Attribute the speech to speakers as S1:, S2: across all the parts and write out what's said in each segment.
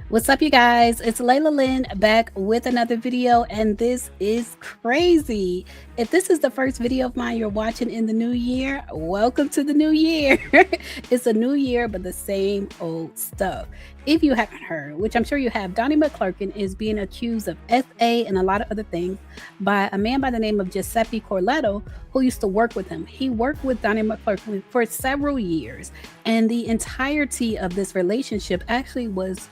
S1: What's up, you guys? It's Layla Lynn back with another video, and this is crazy. If this is the first video of mine you're watching in the new year, welcome to the new year. It's a new year, but the same old stuff. If you haven't heard, which I'm sure you have, Donnie McClurkin is being accused of SA and a lot of other things by a man by the name of Giuseppe Corletto, who used to work with him. He worked with Donnie McClurkin for several years, and the entirety of this relationship actually was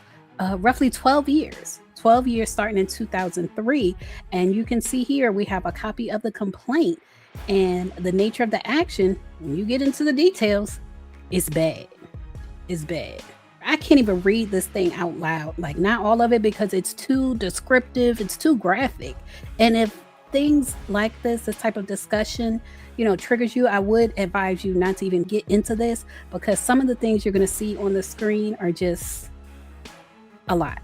S1: roughly 12 years. 12 years starting in 2003. And you can see here we have a copy of the complaint, and the nature of the action, when you get into the details, it's bad. It's bad. I can't even read this thing out loud, like not all of it, because it's too descriptive, it's too graphic. And if things like this type of discussion, triggers you, I would advise you not to even get into this, because some of the things you're going to see on the screen are just a lot.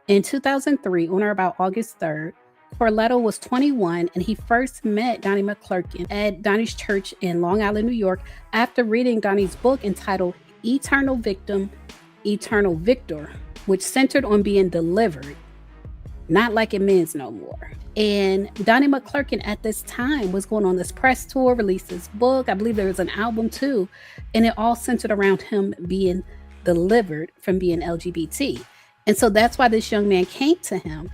S1: In 2003, on or about August 3rd, Corletto was 21, and he first met Donnie McClurkin at Donnie's church in Long Island, New York, after reading Donnie's book entitled Eternal Victim, Eternal Victor, which centered on being delivered, not like it means no more. And Donnie McClurkin at this time was going on this press tour, released his book. I believe there was an album too. And it all centered around him being delivered from being LGBT. And so that's why this young man came to him.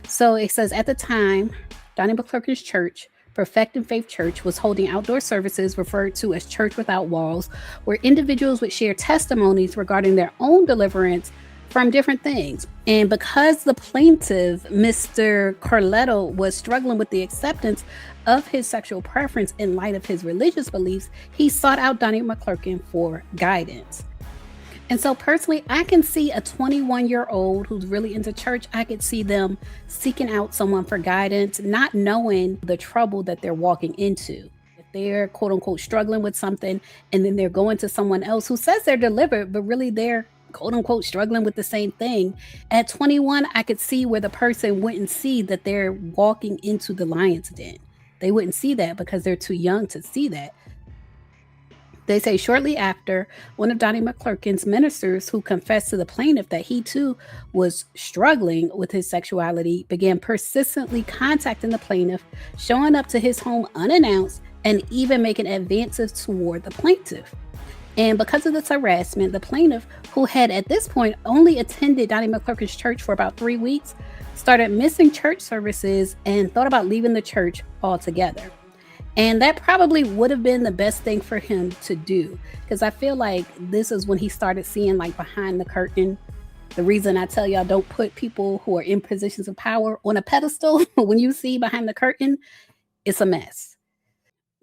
S1: So it says at the time, Donnie McClurkin's church, Perfecting Faith Church, was holding outdoor services referred to as Church Without Walls, where individuals would share testimonies regarding their own deliverance from different things. And because the plaintiff, Mr. Corletto, was struggling with the acceptance of his sexual preference in light of his religious beliefs, he sought out Donnie McClurkin for guidance. And so personally, I can see a 21-year-old who's really into church, I could see them seeking out someone for guidance, not knowing the trouble that they're walking into. If they're quote unquote struggling with something, and then they're going to someone else who says they're delivered, but really they're quote unquote struggling with the same thing. At 21, I could see where the person wouldn't see that they're walking into the lion's den. They wouldn't see that because they're too young to see that. They say shortly after, one of Donnie McClurkin's ministers, who confessed to the plaintiff that he too was struggling with his sexuality, began persistently contacting the plaintiff, showing up to his home unannounced, and even making advances toward the plaintiff. And because of this harassment, the plaintiff, who had at this point only attended Donnie McClurkin's church for about 3 weeks, started missing church services and thought about leaving the church altogether. And that probably would have been the best thing for him to do, because I feel like this is when he started seeing like behind the curtain. The reason I tell y'all don't put people who are in positions of power on a pedestal, when you see behind the curtain, it's a mess.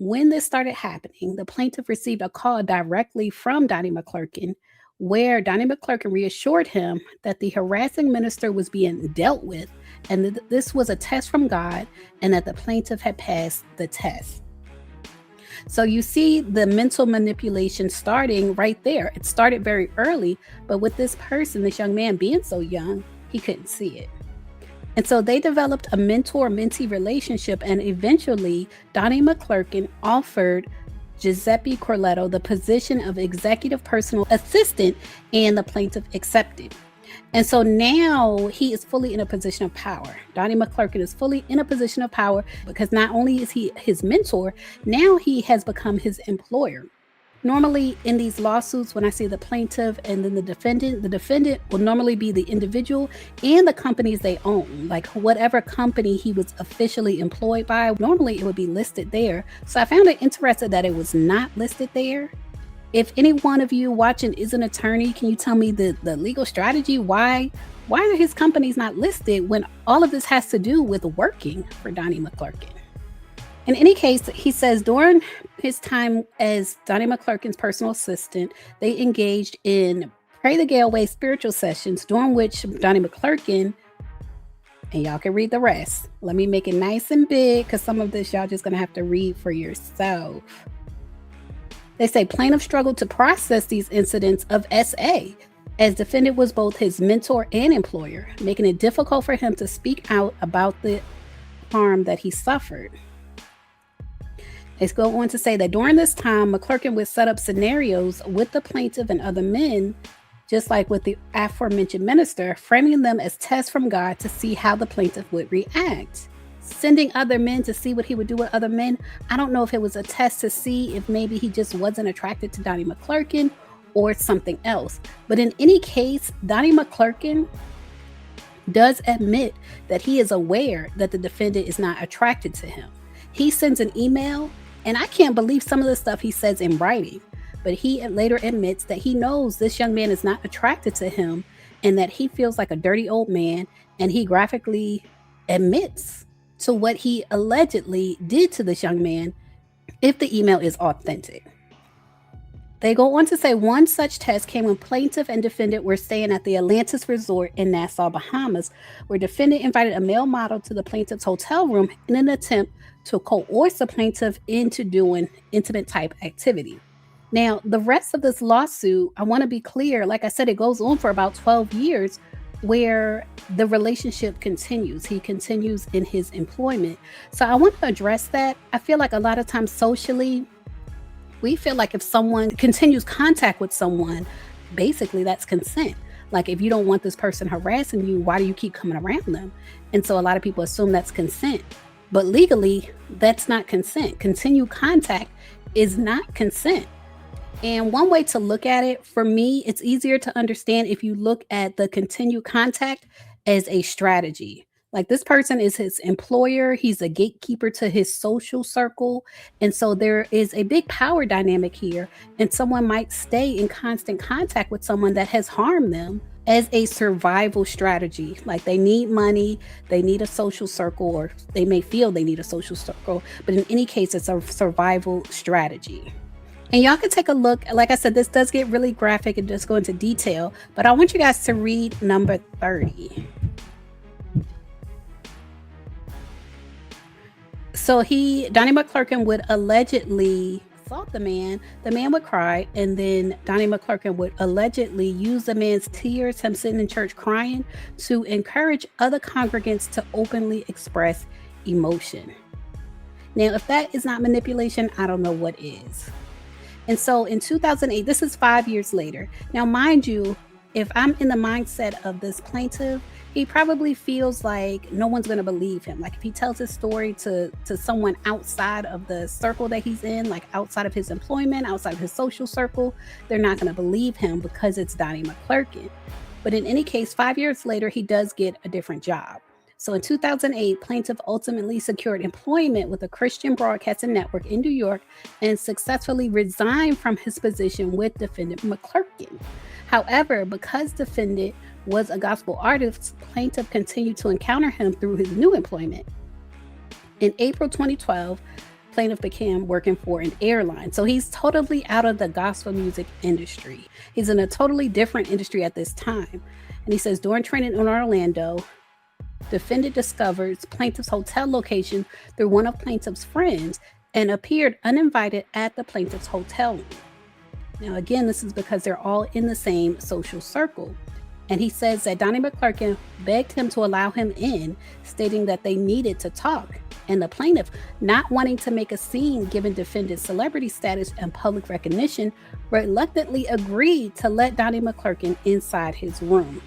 S1: When this started happening, the plaintiff received a call directly from Donnie McClurkin, where Donnie McClurkin reassured him that the harassing minister was being dealt with, and that this was a test from God, and that the plaintiff had passed the test. So you see the mental manipulation starting right there. It started very early, but with this person, this young man being so young, he couldn't see it. And so they developed a mentor-mentee relationship, and eventually Donnie McClurkin offered Giuseppe Corletto the position of executive personal assistant, and the plaintiff accepted. And so now he is fully in a position of power. Donnie McClurkin is fully in a position of power because not only is he his mentor, now he has become his employer. Normally in these lawsuits, when I say the plaintiff and then the defendant will normally be the individual and the companies they own, like whatever company he was officially employed by. Normally it would be listed there. So I found it interesting that it was not listed there. If any one of you watching is an attorney, can you tell me the legal strategy? Why are his companies not listed when all of this has to do with working for Donnie McClurkin? In any case, he says during his time as Donnie McClurkin's personal assistant, they engaged in Pray the Gay Away spiritual sessions, during which Donnie McClurkin, and y'all can read the rest. Let me make it nice and big, because some of this y'all just going to have to read for yourself. They say plaintiff struggled to process these incidents of SA, as defendant was both his mentor and employer, making it difficult for him to speak out about the harm that he suffered. They go on to say that during this time, McClurkin would set up scenarios with the plaintiff and other men, just like with the aforementioned minister, framing them as tests from God to see how the plaintiff would react. Sending other men to see what he would do with other men, I don't know if it was a test to see if maybe he just wasn't attracted to Donnie McClurkin or something else. But in any case, Donnie McClurkin does admit that he is aware that the defendant is not attracted to him. He sends an email, and I can't believe some of the stuff he says in writing, but he later admits that he knows this young man is not attracted to him and that he feels like a dirty old man, and he graphically admits to what he allegedly did to this young man if the email is authentic. They go on to say one such test came when plaintiff and defendant were staying at the Atlantis Resort in Nassau, Bahamas, where defendant invited a male model to the plaintiff's hotel room in an attempt to coerce the plaintiff into doing intimate type activity. Now, the rest of this lawsuit, I want to be clear, like I said, it goes on for about 12 years where the relationship continues. He continues in his employment. So I want to address that. I feel like a lot of times socially, we feel like if someone continues contact with someone, basically that's consent. Like if you don't want this person harassing you, why do you keep coming around them? And so a lot of people assume that's consent. But legally, that's not consent. Continued contact is not consent. And one way to look at it, for me, it's easier to understand if you look at the continued contact as a strategy. Like this person is his employer, he's a gatekeeper to his social circle. And so there is a big power dynamic here. And someone might stay in constant contact with someone that has harmed them as a survival strategy. Like they need money, they need a social circle, or they may feel they need a social circle. But in any case, it's a survival strategy. And y'all can take a look. Like I said, this does get really graphic and just go into detail. But I want you guys to read number 30. So Donnie McClurkin would allegedly assault the man would cry, and then Donnie McClurkin would allegedly use the man's tears, him sitting in church crying, to encourage other congregants to openly express emotion. Now, if that is not manipulation, I don't know what is. And so in 2008, this is 5 years later. Now, mind you, if I'm in the mindset of this plaintiff, he probably feels like no one's going to believe him. Like if he tells his story to someone outside of the circle that he's in, like outside of his employment, outside of his social circle, they're not going to believe him because it's Donnie McClurkin. But in any case, 5 years later, he does get a different job. So in 2008, plaintiff ultimately secured employment with a Christian broadcasting network in New York and successfully resigned from his position with defendant McClurkin. However, because defendant was a gospel artist, plaintiff continued to encounter him through his new employment. In April 2012, plaintiff began working for an airline. So he's totally out of the gospel music industry. He's in a totally different industry at this time. And he says, during training in Orlando, defendant discovers plaintiff's hotel location through one of plaintiff's friends and appeared uninvited at the plaintiff's hotel room. Now, again, this is because they're all in the same social circle. And he says that Donnie McClurkin begged him to allow him in, stating that they needed to talk. And the plaintiff, not wanting to make a scene given defendant's celebrity status and public recognition, reluctantly agreed to let Donnie McClurkin inside his room.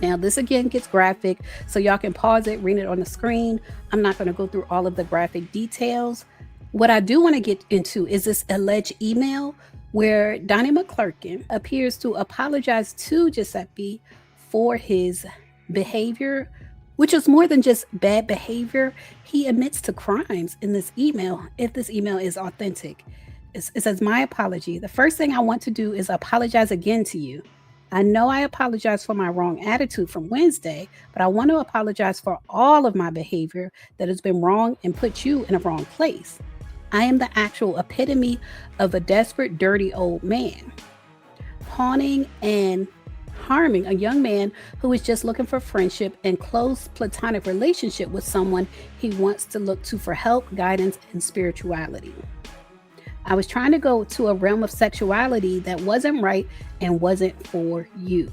S1: Now, this again gets graphic, so y'all can pause it, read it on the screen. I'm not going to go through all of the graphic details. What I do want to get into is this alleged email where Donnie McClurkin appears to apologize to Giuseppe for his behavior, which is more than just bad behavior. He admits to crimes in this email, if this email is authentic. It says, "My apology. The first thing I want to do is apologize again to you. I know I apologize for my wrong attitude from Wednesday, but I want to apologize for all of my behavior that has been wrong and put you in a wrong place. I am the actual epitome of a desperate, dirty old man, pawning and harming a young man who is just looking for friendship and close platonic relationship with someone he wants to look to for help, guidance, and spirituality. I was trying to go to a realm of sexuality that wasn't right and wasn't for you,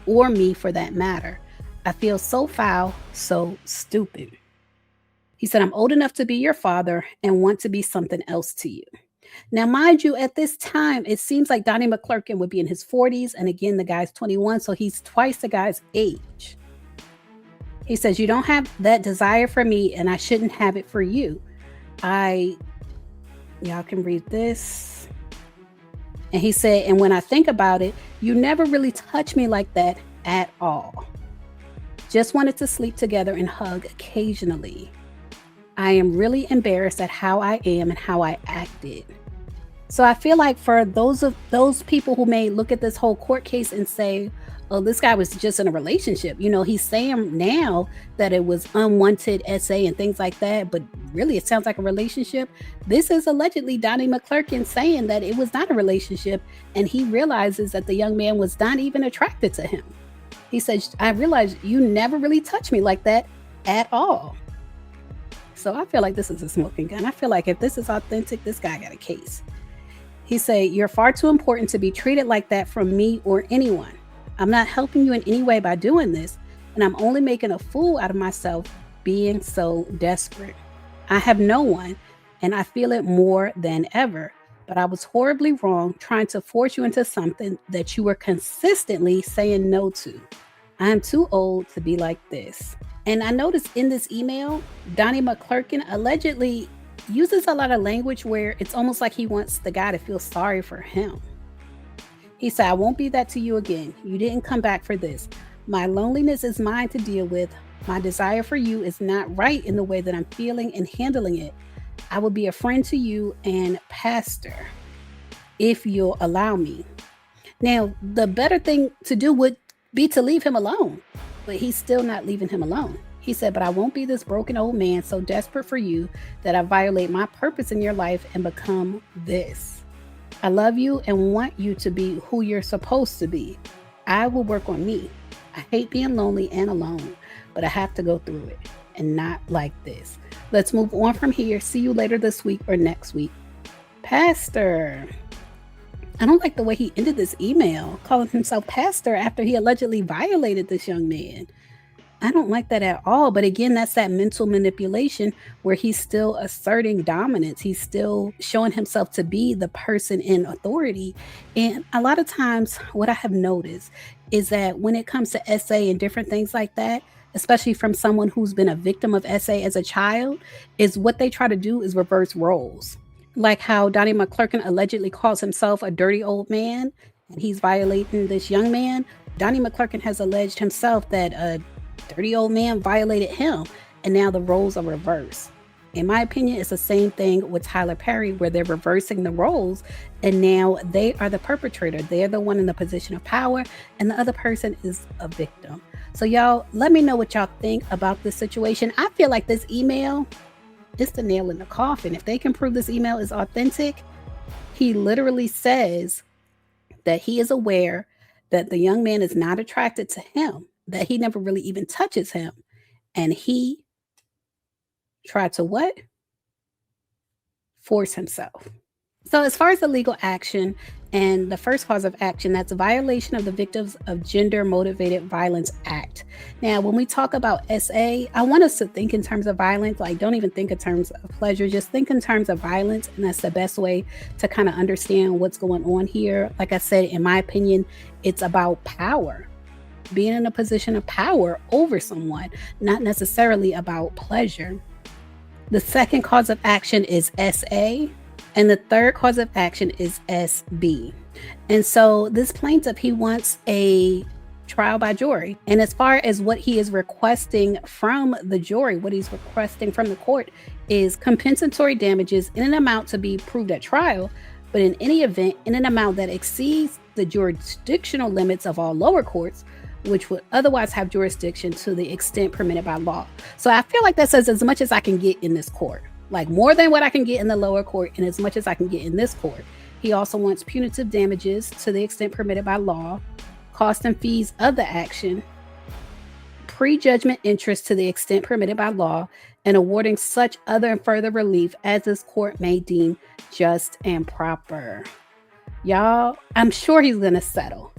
S1: or me for that matter. I feel so foul, so stupid." He said, I'm old enough to be your father and want to be something else to you. Now, mind you, at this time, it seems like Donnie McClurkin would be in his 40s. And again, the guy's 21, so he's twice the guy's age. He says, you don't have that desire for me, and I shouldn't have it for you. Y'all can read this. And he said, and when I think about it, you never really touched me like that at all. Just wanted to sleep together and hug occasionally. I am really embarrassed at how I am and how I acted. So I feel like for those people who may look at this whole court case and say, oh, this guy was just in a relationship. He's saying now that it was unwanted SA and things like that, but really it sounds like a relationship. This is allegedly Donnie McClurkin saying that it was not a relationship, and he realizes that the young man was not even attracted to him. He says, I realized you never really touched me like that at all. So I feel like this is a smoking gun. I feel like if this is authentic, this guy got a case. He said, you're far too important to be treated like that from me or anyone. I'm not helping you in any way by doing this, and I'm only making a fool out of myself being so desperate. I have no one, and I feel it more than ever, but I was horribly wrong trying to force you into something that you were consistently saying no to. I am too old to be like this. And I noticed in this email, Donnie McClurkin allegedly uses a lot of language where it's almost like he wants the guy to feel sorry for him. He said, I won't be that to you again. You didn't come back for this. My loneliness is mine to deal with. My desire for you is not right in the way that I'm feeling and handling it. I will be a friend to you and pastor if you'll allow me. Now, the better thing to do would be to leave him alone, but he's still not leaving him alone. He said, but I won't be this broken old man so desperate for you that I violate my purpose in your life and become this. I love you and want you to be who you're supposed to be. I will work on me. I hate being lonely and alone, but I have to go through it, and not like this. Let's move on from here. See you later this week or next week. Pastor. I don't like the way he ended this email, calling himself pastor after he allegedly violated this young man. I don't like that at all. But again, that's that mental manipulation where he's still asserting dominance. He's still showing himself to be the person in authority. And a lot of times what I have noticed is that when it comes to SA and different things like that, especially from someone who's been a victim of SA as a child, is what they try to do is reverse roles. Like how Donnie McClurkin allegedly calls himself a dirty old man and he's violating this young man. Donnie McClurkin has alleged himself that a dirty old man violated him, and now the roles are reversed. In my opinion, it's the same thing with Tyler Perry, where they're reversing the roles, and now they are the perpetrator. They're the one in the position of power, and the other person is a victim. So y'all, let me know what y'all think about this situation. I feel like this email is the nail in the coffin. If they can prove this email is authentic, he literally says that he is aware that the young man is not attracted to him, that he never really even touches him. And he tried to what? Force himself. So as far as the legal action and the first cause of action, that's a violation of the Victims of Gender Motivated Violence Act. Now, when we talk about SA, I want us to think in terms of violence. Like, don't even think in terms of pleasure, just think in terms of violence. And that's the best way to kind of understand what's going on here. Like I said, in my opinion, it's about power. Being in a position of power over someone, not necessarily about pleasure. The second cause of action is SA, and the third cause of action is SB. And so this plaintiff, he wants a trial by jury. And as far as what he is requesting from the jury, what he's requesting from the court is compensatory damages in an amount to be proved at trial, but in any event, in an amount that exceeds the jurisdictional limits of all lower courts, which would otherwise have jurisdiction to the extent permitted by law. So I feel like that says as much as I can get in this court, like more than what I can get in the lower court and as much as I can get in this court. He also wants punitive damages to the extent permitted by law, cost and fees of the action, prejudgment interest to the extent permitted by law, and awarding such other and further relief as this court may deem just and proper. Y'all, I'm sure he's going to settle.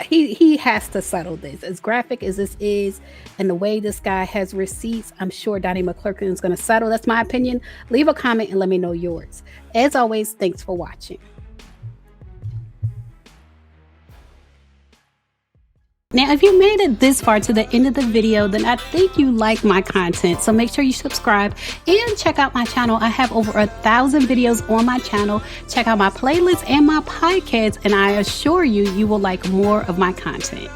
S1: he has to settle this. As graphic as this is, and the way this guy has receipts, I'm sure Donnie McClurkin is going to settle. That's my opinion. Leave a comment and let me know yours. As always, thanks for watching. Now, if you made it this far to the end of the video, then I think you like my content. So make sure you subscribe and check out my channel. I have over 1,000 videos on my channel. Check out my playlist and my podcast, and I assure you, you will like more of my content.